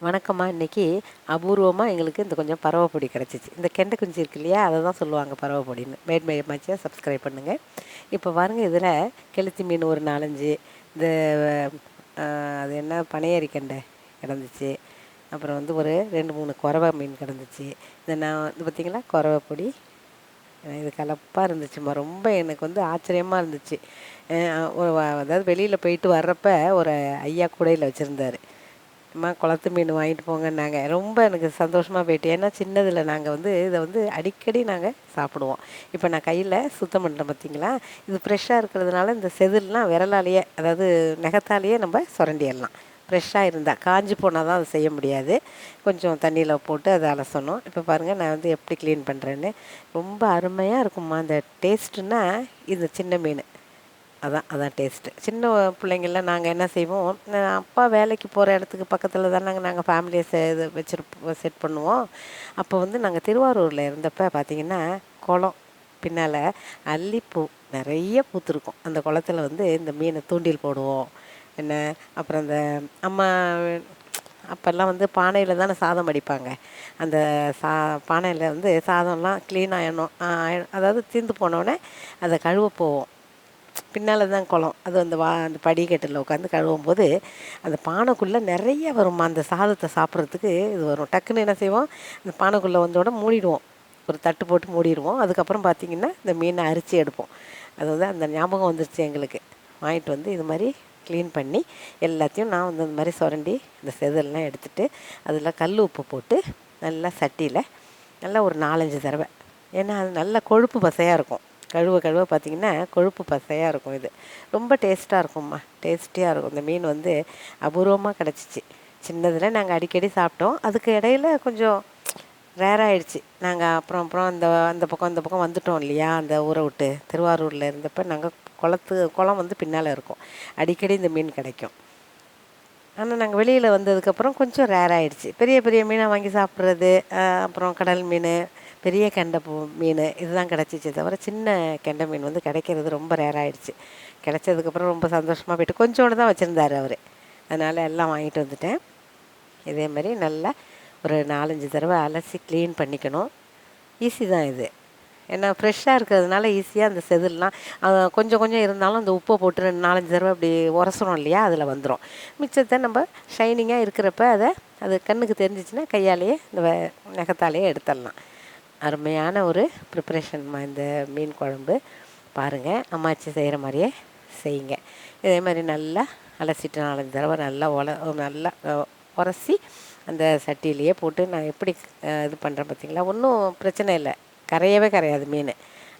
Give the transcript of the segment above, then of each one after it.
வணக்கம்மா. இன்றைக்கி அபூர்வமாக எங்களுக்கு இந்த கொஞ்சம் பறவை பொடி கிடச்சிச்சு. இந்த கெண்டை குஞ்சு இருக்கு இல்லையா, அதை தான் சொல்லுவாங்க பறவை பொடின்னு. மேட் மை அம்மாச்சியாக சப்ஸ்கிரைப் பண்ணுங்கள். இப்போ பாருங்கள், இதில் கெளுத்தி மீன் ஒரு 4-5, இந்த அது என்ன பனையேரி கெண்டை கிடந்துச்சு. அப்புறம் வந்து ஒரு 2-3 குறவை மீன் கிடந்துச்சு. இதை நான் இது பார்த்திங்களா குறவை பொடி, இது கலப்பாக இருந்துச்சுமா. ரொம்ப எனக்கு வந்து ஆச்சரியமாக இருந்துச்சு. அதாவது வெளியில் போயிட்டு வர்றப்ப ஒரு ஐயா கூடையில் வச்சுருந்தார். அம்மா குளத்து மீன் வாங்கிட்டு போங்கன்னாங்க. ரொம்ப எனக்கு சந்தோஷமாக போயிட்டு. ஏன்னா சின்னதில் நாங்கள் வந்து இதை வந்து அடிக்கடி நாங்கள் சாப்பிடுவோம். இப்போ நான் கையில் சுத்தம் பண்ணுறேன் பார்த்தீங்களா, இது ஃப்ரெஷ்ஷாக இருக்கிறதுனால இந்த செதில்லாம் விரலாலேயே, அதாவது நகத்தாலேயே நம்ம சுரண்டிடலாம். ஃப்ரெஷ்ஷாக இருந்தால், காஞ்சி போனால் தான் அதை செய்ய முடியாது. கொஞ்சம் தண்ணியில் போட்டு அதை அலசணும். இப்போ பாருங்கள் நான் வந்து எப்படி க்ளீன் பண்ணுறேன்னு. ரொம்ப அருமையாக இருக்கும்மா. அந்த டேஸ்ட்டுன்னா இது சின்ன மீன் அதான் டேஸ்ட்டு. சின்ன பிள்ளைங்கள்லாம் நாங்கள் என்ன செய்வோம், அப்பா வேலைக்கு போகிற இடத்துக்கு பக்கத்தில் தானே நாங்கள் ஃபேமிலியை இது செட் பண்ணுவோம். அப்போ வந்து நாங்கள் திருவாரூரில் இருந்தப்போ பார்த்திங்கன்னா, குளம் பின்னால் அல்லிப்பூ நிறைய பூத்துருக்கும். அந்த குளத்துல வந்து இந்த மீனை தூண்டில் போடுவோம். என்ன அப்புறம் இந்த அம்மா அப்போல்லாம் வந்து பானையில் தானே சாதம் அடிப்பாங்க. அந்த பானையில் வந்து சாதம்லாம் க்ளீன் ஆகிடணும், அதாவது தீர்ந்து போனோடனே அதை கழுவ போவோம். பின்னால் தான் குளம். அது அந்த படிக்கட்டில் உட்காந்து கழுவும் போது அந்த பானைக்குள்ளே நிறைய வருமா. அந்த சாதத்தை சாப்பிட்றதுக்கு இது வரும். டக்குன்னு என்ன செய்வோம், அந்த பானைக்குள்ளே வந்தோட மூடிடுவோம். ஒரு தட்டு போட்டு மூடிடுவோம். அதுக்கப்புறம் பார்த்திங்கன்னா இந்த மீனை அரிச்சு எடுப்போம். அது வந்து அந்த ஞாபகம் வந்துருச்சு எங்களுக்கு. வாங்கிட்டு வந்து இது மாதிரி க்ளீன் பண்ணி எல்லாத்தையும் நான் வந்து இந்த மாதிரி சுரண்டி இந்த செதெல்லாம் எடுத்துகிட்டு அதில் கல் உப்பு போட்டு நல்லா சட்டியில் நல்லா ஒரு 4-5 தடவை. ஏன்னா அது நல்ல கொழுப்பு பசையாக இருக்கும். கழுவ பார்த்திங்கன்னா கொழுப்பு பசையாக இருக்கும். இது ரொம்ப டேஸ்ட்டாக இருக்கும்மா, டேஸ்டியாக இருக்கும். இந்த மீன் வந்து அபூர்வமாக கிடச்சிச்சு. சின்னதில் நாங்கள் அடிக்கடி சாப்பிட்டோம். அதுக்கு இடையில கொஞ்சம் ரேராகிடுச்சு. நாங்கள் அப்புறம் அந்த பக்கம் வந்துட்டோம் இல்லையா, அந்த ஊரை விட்டு. திருவாரூரில் இருந்தப்போ நாங்கள் குளம் வந்து பின்னால் இருக்கும். அடிக்கடி இந்த மீன் கிடைக்கும். ஆனால் நாங்கள் வெளியில் வந்ததுக்கப்புறம் கொஞ்சம் ரேராகிடுச்சு. பெரிய பெரிய மீனாக வாங்கி சாப்பிட்றது, அப்புறம் கடல் மீன், பெரிய கெண்டை மீன் இதுதான் கிடச்சிச்சே தவிர சின்ன கெண்டை மீன் வந்து கிடைக்கிறது ரொம்ப ரேராகிடுச்சு. கிடைச்சதுக்கப்புறம் ரொம்ப சந்தோஷமாக போய்ட்டு கொஞ்சோண்டு தான் வச்சுருந்தார் அவர். அதனால் எல்லாம் வாங்கிட்டு வந்துட்டேன். இதே மாதிரி நல்லா ஒரு 4-5 தடவை அலசி க்ளீன் பண்ணிக்கணும். ஈஸி தான் இது. ஏன்னா ஃப்ரெஷ்ஷாக இருக்கிறதுனால ஈஸியாக அந்த செதில்லாம் கொஞ்சம் கொஞ்சம் இருந்தாலும் அந்த உப்பை போட்டு 4-5 தடவை அப்படி உரசுறோம் இல்லையா, அதில் வந்துடும். மிச்சத்தை நம்ம ஷைனிங்காக இருக்கிறப்ப அது கண்ணுக்கு தெரிஞ்சிச்சுன்னா கையாலேயே இந்த நகத்தாலேயே எடுத்துடலாம். அருமையான ஒரு ப்ரிப்ரேஷன்மா இந்த மீன் குழம்பு. பாருங்கள், அம்மாச்சி செய்கிற மாதிரியே செய்யுங்க. இதே மாதிரி நல்லா அலசிட்டு 4-5 தடவை நல்லா உரசி அந்த சட்டியிலையே போட்டு நான் எப்படி இது பண்ணுறேன் பார்த்திங்களா. ஒன்றும் பிரச்சனை இல்லை, கரையவே கரையாது மீன்.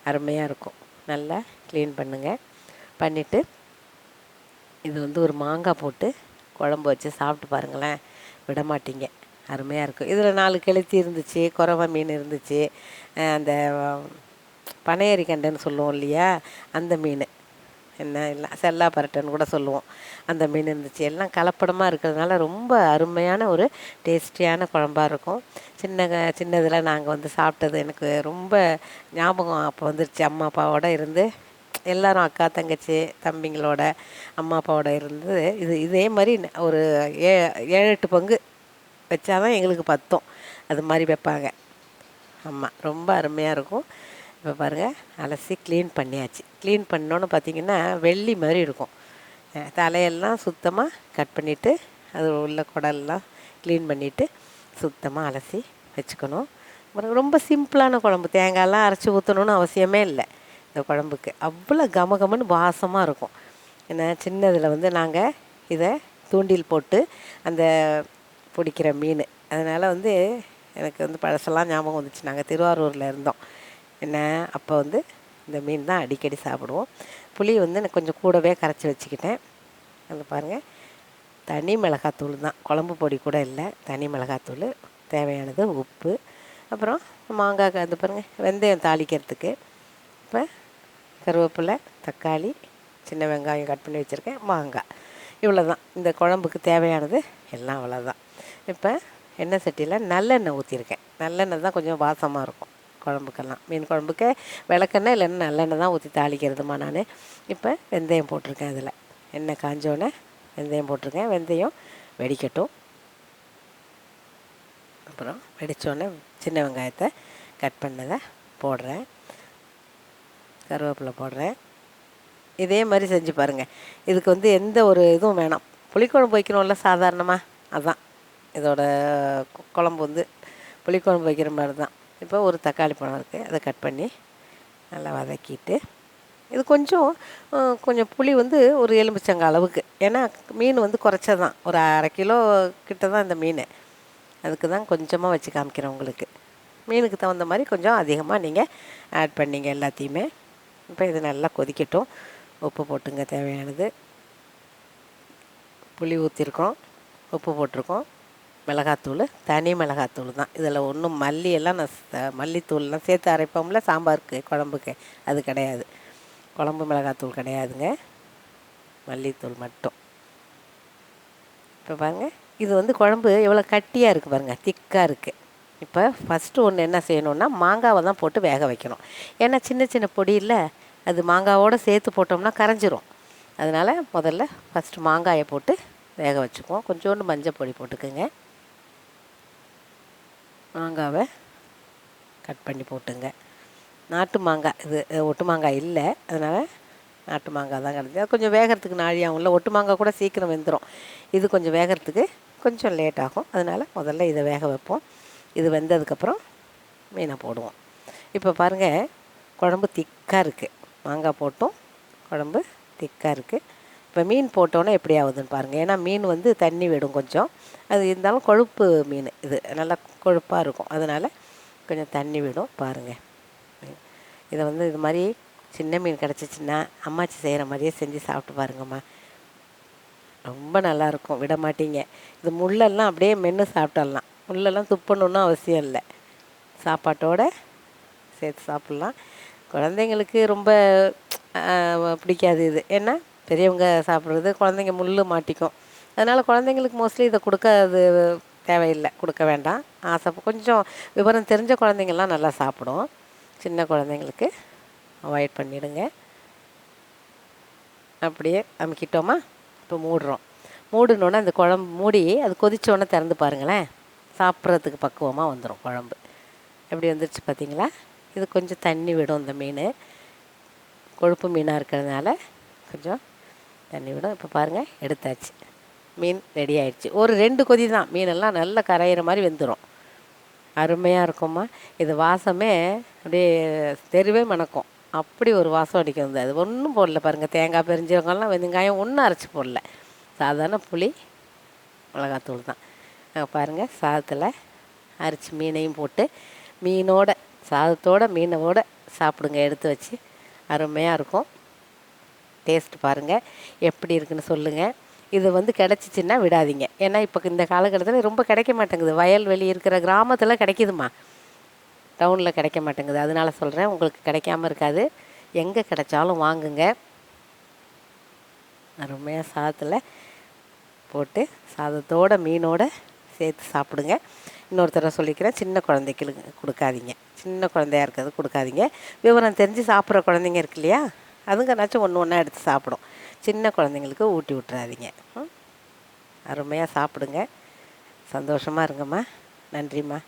அருமையாக இருக்கும். நல்லா க்ளீன் பண்ணுங்கள். பண்ணிவிட்டு இது வந்து ஒரு மாங்காய் போட்டு குழம்பு வச்சு சாப்பிட்டு பாருங்களேன், விட மாட்டீங்க. அருமையாக இருக்கும். இதில் 4 கெளுத்தி இருந்துச்சு, குறவை மீன் இருந்துச்சு, அந்த பனையேரி கண்டைன்னு சொல்லுவோம் இல்லையா, அந்த மீன் என்ன இல்லை செல்லா பரட்டைன்னு கூட சொல்லுவோம், அந்த மீன் இருந்துச்சு. எல்லாம் கலப்படமாக இருக்கிறதுனால ரொம்ப அருமையான ஒரு டேஸ்டியான குழம்பாக இருக்கும். சின்னதில் நாங்கள் வந்து சாப்பிட்டது எனக்கு ரொம்ப ஞாபகம் அப்போ வந்துருச்சு. அம்மா அப்பாவோடு இருந்து எல்லோரும் அக்கா தங்கச்சி தம்பிங்களோட அம்மா அப்பாவோட இருந்து இதே மாதிரி ஒரு 7-8 பங்கு வச்சாதான் எங்களுக்கு பத்தும். அது மாதிரி வைப்பாங்க அம்மா. ரொம்ப அருமையாக இருக்கும். இப்போ பாருங்கள், அலசி க்ளீன் பண்ணியாச்சு. க்ளீன் பண்ணோன்னு பார்த்திங்கன்னா வெள்ளி மாதிரி இருக்கும். தலையெல்லாம் சுத்தமாக கட் பண்ணிவிட்டு அது உள்ள குடல்லாம் க்ளீன் பண்ணிவிட்டு சுத்தமாக அலசி வச்சுக்கணும். ரொம்ப சிம்பிளான குழம்பு. தேங்காயெல்லாம் அரைச்சி ஊற்றணுன்னு அவசியமே இல்லை இந்த குழம்புக்கு. அவ்வளோ கமகமன்னு வாசமாக இருக்கும். ஏன்னா சின்னதில் வந்து நாங்கள் இதை தூண்டில் போட்டு அந்த பிடிக்கிற மீன். அதனால் வந்து எனக்கு வந்து பழசெல்லாம் ஞாபகம் வந்துச்சு. நாங்கள் திருவாரூரில் இருந்தோம். என்ன அப்போ வந்து இந்த மீன் தான் அடிக்கடி சாப்பிடுவோம். புளி வந்து எனக்கு கொஞ்சம் கூடவே கரைச்சி வச்சுக்கிட்டேன். அது பாருங்கள், தனி மிளகாத்தூள் தான், குழம்பு பொடி கூட இல்லை. தனி மிளகாத்தூள், தேவையானது உப்பு, அப்புறம் மாங்காய் அது பாருங்கள், வெந்தயம் தாளிக்கிறதுக்கு. இப்போ கருவேப்பிலை, தக்காளி, சின்ன வெங்காயம் கட் பண்ணி வச்சுருக்கேன், மாங்காய், இவ்வளோ தான் இந்த குழம்புக்கு தேவையானது. எல்லாம் அவ்வளோதான். இப்போ எண்ணெய் சட்டியில் நல்லெண்ணெய் ஊற்றிருக்கேன். நல்லெண்ணெய் தான் கொஞ்சம் வாசமாக இருக்கும் குழம்புக்கெல்லாம். மீன் குழம்புக்கு விளக்கெண்ணெய் இல்லைன்னா நல்லெண்ணெய் தான் ஊற்றி தாளிக்கிறதுமா நான். இப்போ வெந்தயம் போட்டிருக்கேன். அதில் எண்ணெய் காஞ்சோடனே வெந்தயம் போட்டிருக்கேன். வெந்தயம் வெடிக்கட்டும். அப்புறம் வெடித்தோடனே சின்ன வெங்காயத்தை கட் பண்ணதை போடுறேன், கருவேப்பிலை போடுறேன். இதே மாதிரி செஞ்சு பாருங்கள். இதுக்கு வந்து எந்த ஒரு இதுவும் வேணாம். புளிக்குழம்பு வைக்கிறோம்ல சாதாரணமாக, அதுதான் இதோட குழம்பு வந்து புளிக்குழம்பு வைக்கிற மாதிரி தான். இப்போ ஒரு தக்காளி பழம் இருக்குது, அதை கட் பண்ணி நல்லா வதக்கிட்டு, இது கொஞ்சம் புளி வந்து ஒரு எலுமிச்சங்க அளவுக்கு, ஏன்னா மீன் வந்து குறைச்சதான், ஒரு 1/2 கிலோ கிட்ட தான் இந்த மீன். அதுக்கு தான் கொஞ்சமாக வச்சு காமிக்கிறேன் உங்களுக்கு. மீனுக்கு தகுந்த மாதிரி கொஞ்சம் அதிகமாக நீங்கள் ஆட் பண்ணிங்க எல்லாத்தையுமே. இப்போ இது நல்லா கொதிக்கட்டும். உப்பு போட்டுங்க தேவையானது. புளி ஊற்றிருக்கோம், உப்பு போட்டிருக்கோம், மிளகாத்தூள் தனி மிளகாத்தூள் தான். இதில் ஒன்றும் மல்லியெல்லாம் மல்லித்தூள்லாம் சேர்த்து அரைப்போம்ல சாம்பாருக்கு குழம்புக்கு, அது கிடையாது. குழம்பு மிளகாத்தூள் கிடையாதுங்க, மல்லித்தூள் மட்டும். இப்போ பாருங்கள், இது வந்து குழம்பு எவ்வளோ கட்டியாக இருக்குது பாருங்கள், திக்காக இருக்குது. இப்போ ஃபஸ்ட்டு ஒன்று என்ன செய்யணுன்னா, மாங்காவை தான் போட்டு வேக வைக்கணும். ஏன்னா சின்ன சின்ன பொடியில் அது மாங்காவோடு சேர்த்து போட்டோம்னா கரைஞ்சிரும். அதனால் முதல்ல ஃபஸ்ட்டு மாங்காயை போட்டு வேக வச்சுக்குவோம். கொஞ்சோண்டு மஞ்சள் பொடி போட்டுக்குங்க. மாங்காவை கட் பண்ணி போட்டுங்க. நாட்டு மாங்காய் இது, ஒட்டு மாங்காய் இல்லை, அதனால் நாட்டு மாங்காய் தான் கிடச்சி. அது கொஞ்சம் வேகிறதுக்கு நாழியாகும்ல, ஒட்டு மாங்காய் கூட சீக்கிரம் வெந்துடும். இது கொஞ்சம் வேகிறதுக்கு கொஞ்சம் லேட் ஆகும். அதனால் முதல்ல இதை வேக வைப்போம். இது வெந்ததுக்கப்புறம் மீனை போடுவோம். இப்போ பாருங்கள், குழம்பு திக்காக இருக்குது. மாங்காய் போட்டும் குழம்பு திக்காக இருக்குது. இப்போ மீன் போட்டோன்னே எப்படி ஆகுதுன்னு பாருங்கள். ஏன்னா மீன் வந்து தண்ணி விடும் கொஞ்சம், அது இருந்தாலும் கொழுப்பு மீன், இது நல்லா கொழுப்பாக இருக்கும், அதனால் கொஞ்சம் தண்ணி விடும். பாருங்கள், இதை வந்து இது மாதிரி சின்ன மீன் கிடச்சிச்சின்னா அம்மாச்சி செய்கிற மாதிரியே செஞ்சு சாப்பிட்டு பாருங்கம்மா, ரொம்ப நல்லாயிருக்கும், விட மாட்டீங்க. இது முள்ளெல்லாம் அப்படியே மென்று சாப்பிட்டுடலாம், முள்ளெல்லாம் துப்பணுன்னு அவசியம் இல்லை, சாப்பாட்டோடு சேர்த்து சாப்பிட்லாம். குழந்தைங்களுக்கு ரொம்ப பிடிக்காது இது, ஏன்னா பெரியவங்க சாப்பிட்றது குழந்தைங்க முள் மாட்டிக்கும். அதனால் குழந்தைங்களுக்கு மோஸ்ட்லி இதை கொடுக்க தேவையில்லை, கொடுக்க வேண்டாம். கொஞ்சம் விவரம் தெரிஞ்ச குழந்தைங்கள்லாம் நல்லா சாப்பிடும், சின்ன குழந்தைங்களுக்கு அவாய்ட் பண்ணிவிடுங்க. அப்படியே அமுக்கிட்டோமா, இப்போ மூடுறோம். மூடினோன்னே அந்த குழம்பு மூடி அது கொதிச்சோன்னே திறந்து பாருங்களேன், சாப்பிட்றதுக்கு பக்குவமாக வந்துடும் குழம்பு. எப்படி வந்துருச்சு பார்த்தீங்களா? இது கொஞ்சம் தண்ணி விடும், இந்த மீன் கொழுப்பு மீனாக இருக்கிறதுனால கொஞ்சம் தண்ணி விடும். இப்போ பாருங்கள், எடுத்தாச்சு, மீன் ரெடி ஆகிடுச்சு. ஒரு 2 கொதி தான், மீனெல்லாம் நல்லா கரையிற மாதிரி வெந்துடும். அருமையாக இருக்கும்மா. இது வாசமே அப்படியே தெருவே மணக்கும், அப்படி ஒரு வாசம் அடிக்கும். அது ஒன்றும் போடல பாருங்கள், தேங்காய் பெருஞ்சீரகம்லாம் வெங்காயம் ஒன்றும் அரைச்சி போடல, சாதாரண புளி மிளகாத்தூள் தான். பாருங்கள், சாதத்தில் அரைச்சி மீனையும் போட்டு மீனோட சாதத்தோட மீனோட சாப்பிடுங்க, எடுத்து வச்சு, அருமையாக இருக்கும். டேஸ்ட்டு பாருங்கள் எப்படி இருக்குன்னு சொல்லுங்கள். இது வந்து கிடச்சிச்சின்னா விடாதீங்க, ஏன்னா இப்போ இந்த காலகட்டத்தில் ரொம்ப கிடைக்க மாட்டேங்குது. வயல்வெளி இருக்கிற கிராமத்தில் கிடைக்குதுமா, டவுனில் கிடைக்க மாட்டேங்குது. அதனால சொல்கிறேன், உங்களுக்கு கிடைக்காம இருக்காது, எங்கே கிடைச்சாலும் வாங்குங்க. அருமையாக சாதத்தில் போட்டு சாதத்தோட மீனோட சேர்த்து சாப்பிடுங்க. இன்னொரு தடவை சொல்லிக்கிறேன், சின்ன குழந்தைக்கு கொடுக்காதீங்க, சின்ன குழந்தையா இருக்கிறது கொடுக்காதீங்க. விவரம் தெரிஞ்சு சாப்பிட்ற குழந்தைங்க இருக்கு இல்லையா, அதுங்கனாச்சும் ஒன்று ஒன்றா எடுத்து சாப்பிடும். சின்ன குழந்தைங்களுக்கு ஊட்டி விட்டுறாதீங்க. அருமையாக சாப்பிடுங்க, சந்தோஷமாக இருங்கம்மா. நன்றிம்மா.